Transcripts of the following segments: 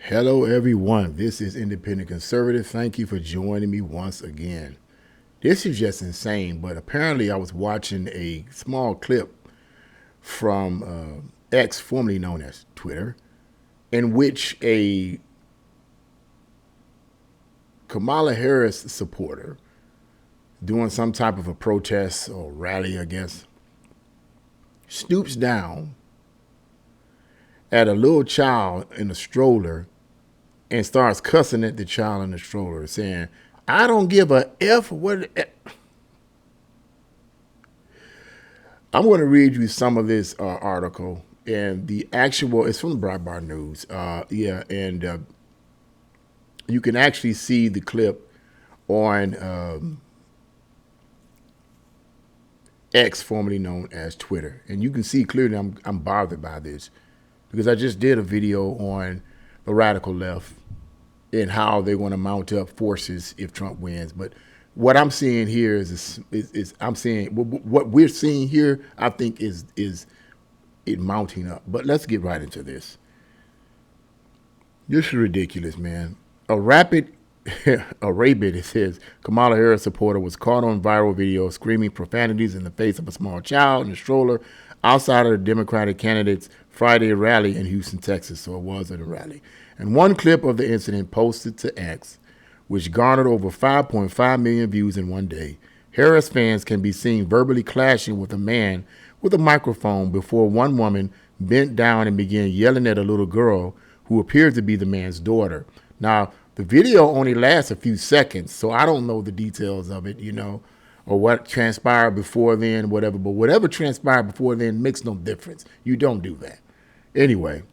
Hello, everyone. This is Independent Conservative. Thank you for joining me once again. This is just insane, but apparently, I was watching a small clip from X, formerly known as Twitter, in which a Kamala Harris supporter doing some type of a protest or rally, I guess, stoops down at a little child in a stroller and starts cussing at the child in the stroller, saying, I don't give a F what. I'm going to read you some of this article, and the actual, it's from Breitbart News. And you can actually see the clip on X, formerly known as Twitter. And you can see clearly I'm bothered by this because I just did a video on the radical left and how they're going to mount up forces if Trump wins. But what I'm seeing here is I'm seeing what we're seeing here. I think is it mounting up. But let's get right into this. This is ridiculous, man. A rabid, it says, Kamala Harris supporter was caught on viral video screaming profanities in the face of a small child in a stroller outside of the Democratic candidate's Friday rally in Houston, Texas. So it was at a rally. And one clip of the incident posted to X, which garnered over 5.5 million views in one day. Harris fans can be seen verbally clashing with a man with a microphone before one woman bent down and began yelling at a little girl who appeared to be the man's daughter. Now, the video only lasts a few seconds, so I don't know the details of it, or what transpired before then, whatever. But whatever transpired before then makes no difference. You don't do that. Anyway,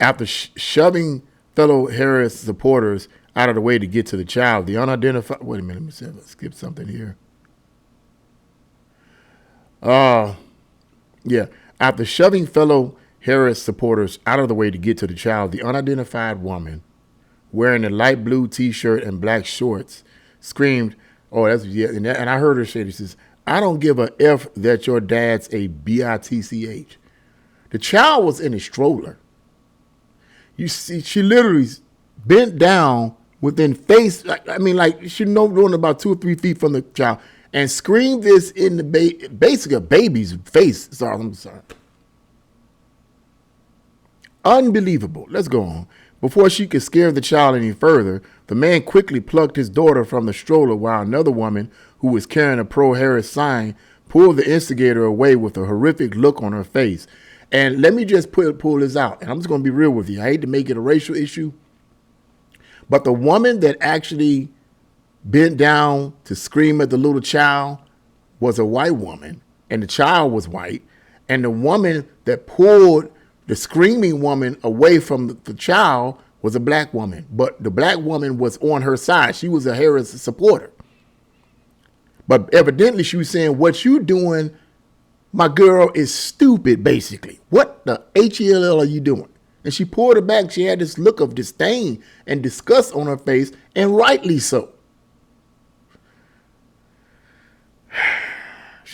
after shoving fellow Harris supporters out of the way to get to the child, the unidentified... Wait a minute, let's skip something here. After shoving fellow Harris supporters out of the way to get to the child, the unidentified woman, wearing a light blue T-shirt and black shorts, screamed, and I heard her say this, says, I don't give a F that your dad's a bitch. The child was in a stroller. You see, she literally bent down within face, she known about 2 or 3 feet from the child, and screamed this in the basically a baby's face. I'm sorry. Unbelievable. Let's go on. Before she could scare the child any further, the man quickly plucked his daughter from the stroller while another woman who was carrying a pro-Harris sign pulled the instigator away with a horrific look on her face. And let me just pull this out, and I'm just going to be real with you. I hate to make it a racial issue, but the woman that actually bent down to scream at the little child was a white woman, and the child was white, and the woman that pulled the screaming woman away from the child was a black woman, but the black woman was on her side. She was a Harris supporter. But evidently she was saying, what you doing, my girl, is stupid, basically. What the HELL are you doing? And she pulled her back. She had this look of disdain and disgust on her face, and rightly so.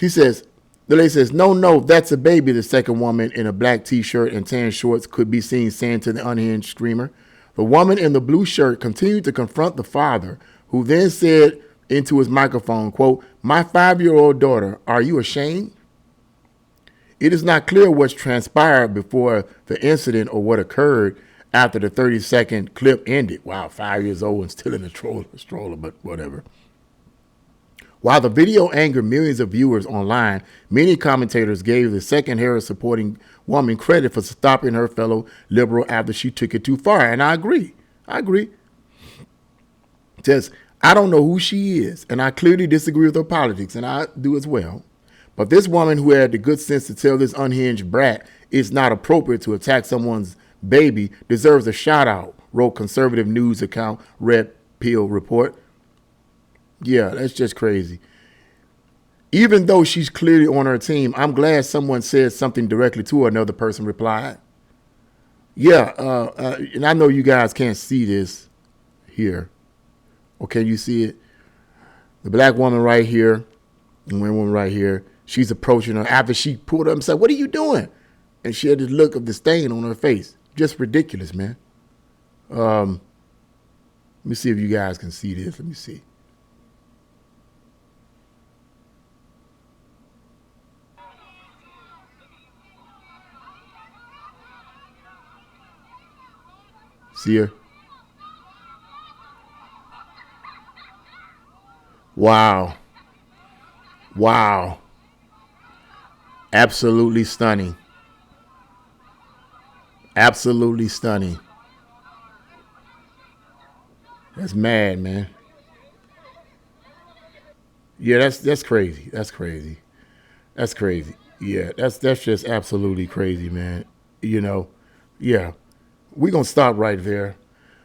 The lady says, no, that's a baby, the second woman in a black T-shirt and tan shorts could be seen saying to the unhinged screamer. The woman in the blue shirt continued to confront the father, who then said into his microphone, quote, my 5-year-old daughter, are you ashamed? It is not clear what's transpired before the incident or what occurred after the 30-second clip ended. Wow, 5 years old and still in a stroller, but whatever. While the video angered millions of viewers online, many commentators gave the second Harris supporting woman credit for stopping her fellow liberal after she took it too far. And I agree. It says, I don't know who she is, and I clearly disagree with her politics, and I do as well. But this woman who had the good sense to tell this unhinged brat it's not appropriate to attack someone's baby deserves a shout out, wrote conservative news account Red Pill Report. Yeah, that's just crazy. Even though she's clearly on her team, I'm glad someone said something directly to her, another person replied. Yeah, and I know you guys can't see this here. Or can you see it? The black woman right here, and one woman right here, she's approaching her after she pulled up and said, what are you doing? And she had this look of disdain on her face. just ridiculous, man. Let me see if you guys can see this. Let me see. See her? Wow. Wow. Absolutely stunning. Absolutely stunning. That's mad, man. Yeah, that's crazy. That's crazy. That's crazy. Yeah, that's just absolutely crazy, man. You know, yeah. We're gonna stop right there.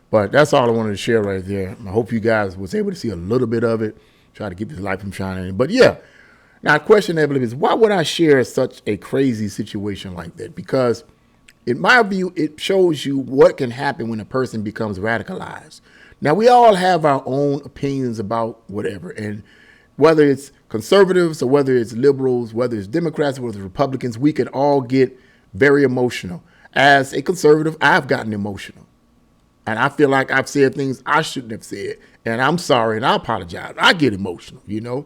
But that's all I wanted to share right there. I hope you guys was able to see a little bit of it. Try to keep this light from shining. But yeah. Now, the question I believe is, why would I share such a crazy situation like that? Because in my view, it shows you what can happen when a person becomes radicalized. Now, we all have our own opinions about whatever. And whether it's conservatives or whether it's liberals, whether it's Democrats or whether it's Republicans, we can all get very emotional. As a conservative, I've gotten emotional. And I feel like I've said things I shouldn't have said. And I'm sorry and I apologize. I get emotional, you know.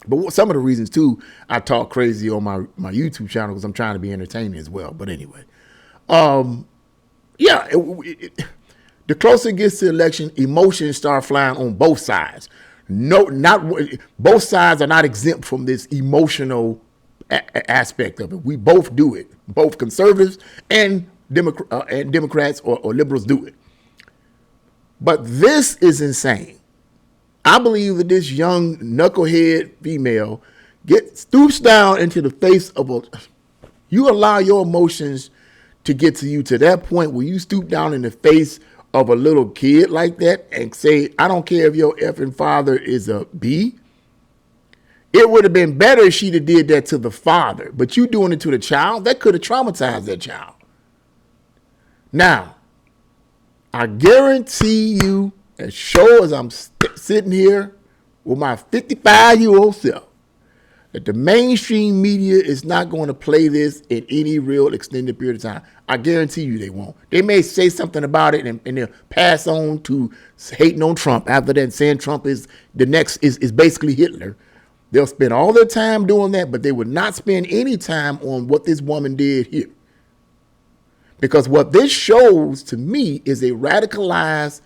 But some of the reasons, too, I talk crazy on my YouTube channel because I'm trying to be entertaining as well. But anyway, yeah, the closer it gets to the election, emotions start flying on both sides. No, not both sides are not exempt from this emotional aspect of it. We both do it. Both conservatives and Democrats or liberals do it. But this is insane. I believe that this young knucklehead female stoops down into the face of you allow your emotions to get to you to that point where you stoop down in the face of a little kid like that and say, I don't care if your effing father is a B. It would have been better if she'd have did that to the father, but you doing it to the child, that could have traumatized that child. Now, I guarantee you, as sure as I'm sitting here with my 55-year-old self, that the mainstream media is not going to play this in any real extended period of time. I guarantee you they won't. They may say something about it and they'll pass on to hating on Trump after that, saying Trump is the next, is basically Hitler. They'll spend all their time doing that, but they would not spend any time on what this woman did here. Because what this shows to me is a radicalized,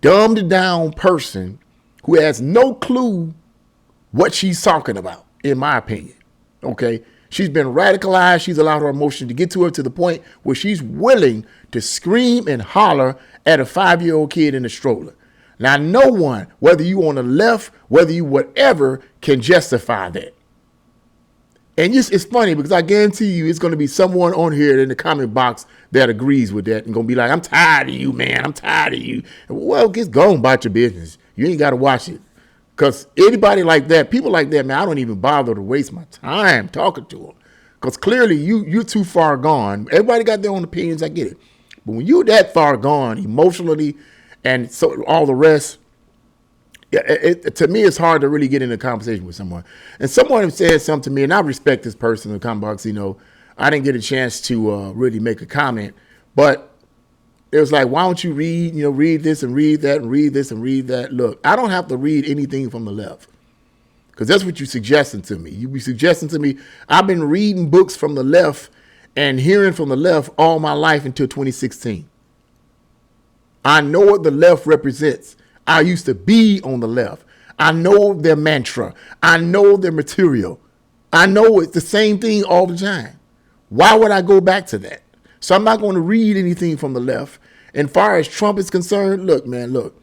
dumbed down person who has no clue what she's talking about, in my opinion. Okay? She's been radicalized. She's allowed her emotion to get to her to the point where she's willing to scream and holler at a 5-year-old kid in a stroller. Now, no one, whether you on the left, whether you whatever, can justify that. And it's funny because I guarantee you it's going to be someone on here in the comment box that agrees with that and going to be like, I'm tired of you, man. I'm tired of you. Well, just go about your business. You ain't got to watch it. Because anybody like that, people like that, man, I don't even bother to waste my time talking to them. Because clearly you're too far gone. Everybody got their own opinions. I get it. But when you're that far gone emotionally and so all the rest, to me, it's hard to really get into a conversation with someone. And someone said something to me, and I respect this person in the comment box. You know, I didn't get a chance to really make a comment, but it was like, why don't you read this and read that and read this and read that? Look, I don't have to read anything from the left because that's what you're suggesting to me. You be suggesting to me, I've been reading books from the left and hearing from the left all my life until 2016. I know what the left represents. I used to be on the left. I know their mantra. I know their material. I know it's the same thing all the time. Why would I go back to that? So I'm not going to read anything from the left. And far as Trump is concerned, look, man, look.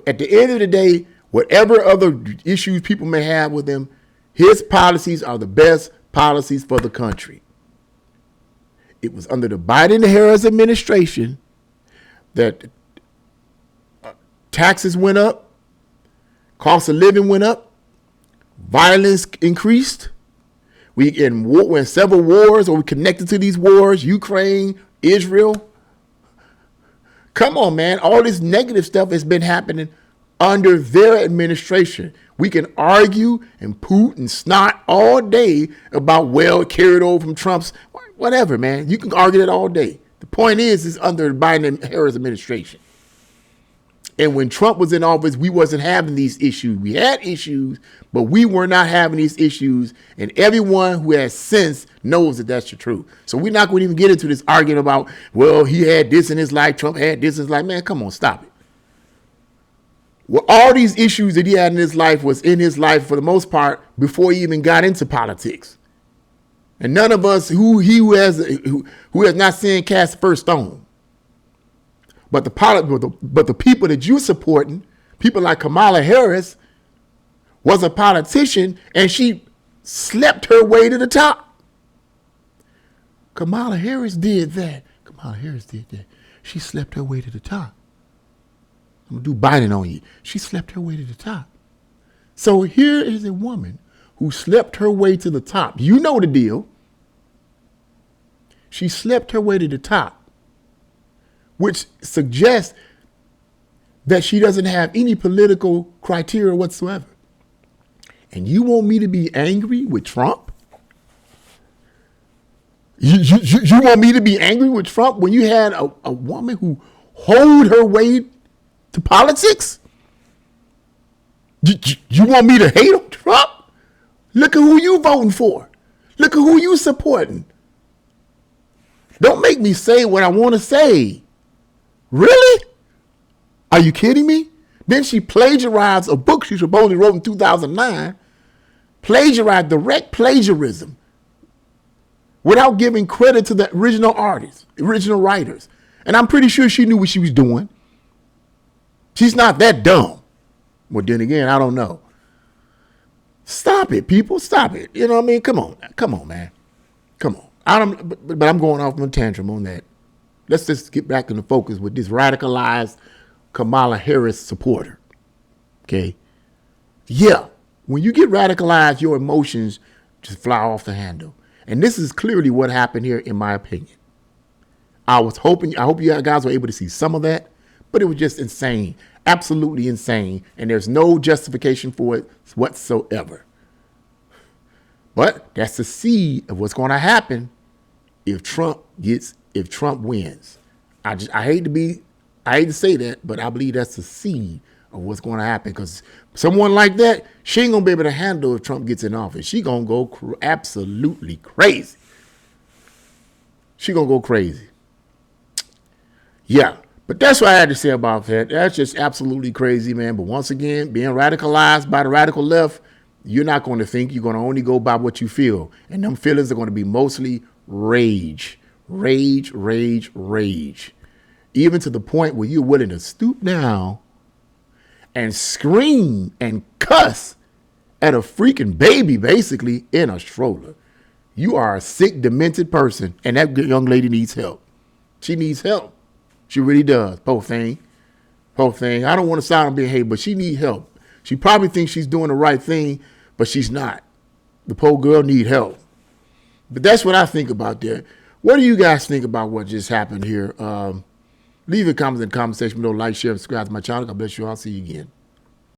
At the end of the day, whatever other issues people may have with him, his policies are the best policies for the country. It was under the Biden-Harris administration that taxes went up, cost of living went up, violence increased. We're in several wars, or we connected to these wars, Ukraine, Israel. Come on, man. All this negative stuff has been happening under their administration. We can argue and poot and snot all day about, well, it carried over from Trump's, whatever, man. You can argue that all day. Point is under the Biden-Harris administration. And when Trump was in office, we wasn't having these issues. We had issues, but we were not having these issues. And everyone who has sense knows that that's the truth. So we're not going to even get into this argument about, well, he had this in his life, Trump had this in his life. Man, come on, stop it. Well, all these issues that he had in his life was in his life for the most part before he even got into politics. And none of us who has not sinned cast the first stone. But the people that you're supporting, people like Kamala Harris, was a politician and she slept her way to the top. Kamala Harris did that. She slept her way to the top. I'm going to do Biden on you. She slept her way to the top. So here is a woman who slept her way to the top. You know the deal. She slept her way to the top, which suggests that she doesn't have any political criteria whatsoever. And you want me to be angry with Trump? You want me to be angry with Trump when you had a woman who hoed her way to politics? You want me to hate on Trump? Look at who you voting for. Look at who you supporting. Don't make me say what I want to say. Really? Are you kidding me? Then she plagiarized a book she supposedly wrote in 2009. Plagiarized, direct plagiarism. Without giving credit to the original artists, original writers. And I'm pretty sure she knew what she was doing. She's not that dumb. Well, then again, I don't know. Stop it, people. Stop it. You know what I mean? Come on, man. Come on. But I'm going off on a tantrum on that. Let's just get back into focus with this radicalized Kamala Harris supporter. Okay? Yeah. When you get radicalized, your emotions just fly off the handle. And this is clearly what happened here, in my opinion. I hope you guys were able to see some of that, but it was just insane. Absolutely insane. And there's no justification for it whatsoever. But that's the seed of what's going to happen if Trump wins. I hate to say that, but I believe that's the seed of what's going to happen, because someone like that, she ain't going to be able to handle if Trump gets in office. She going to go absolutely crazy. She going to go crazy. Yeah, but that's what I had to say about that. That's just absolutely crazy, man. But once again, being radicalized by the radical left, you're not going to think. You're going to only go by what you feel. And them feelings are going to be mostly rage. Rage, rage, rage. Even to the point where you're willing to stoop down and scream and cuss at a freaking baby, basically, in a stroller. You are a sick, demented person, and that young lady needs help. She needs help. She really does. Poor thing. Poor thing. I don't want to sound like being hate, but she needs help. She probably thinks she's doing the right thing, but she's not. The poor girl needs help. But that's what I think about that. What do you guys think about what just happened here? Leave your comments in the comment section below. Like, share, and subscribe to my channel. God bless you all. See you again.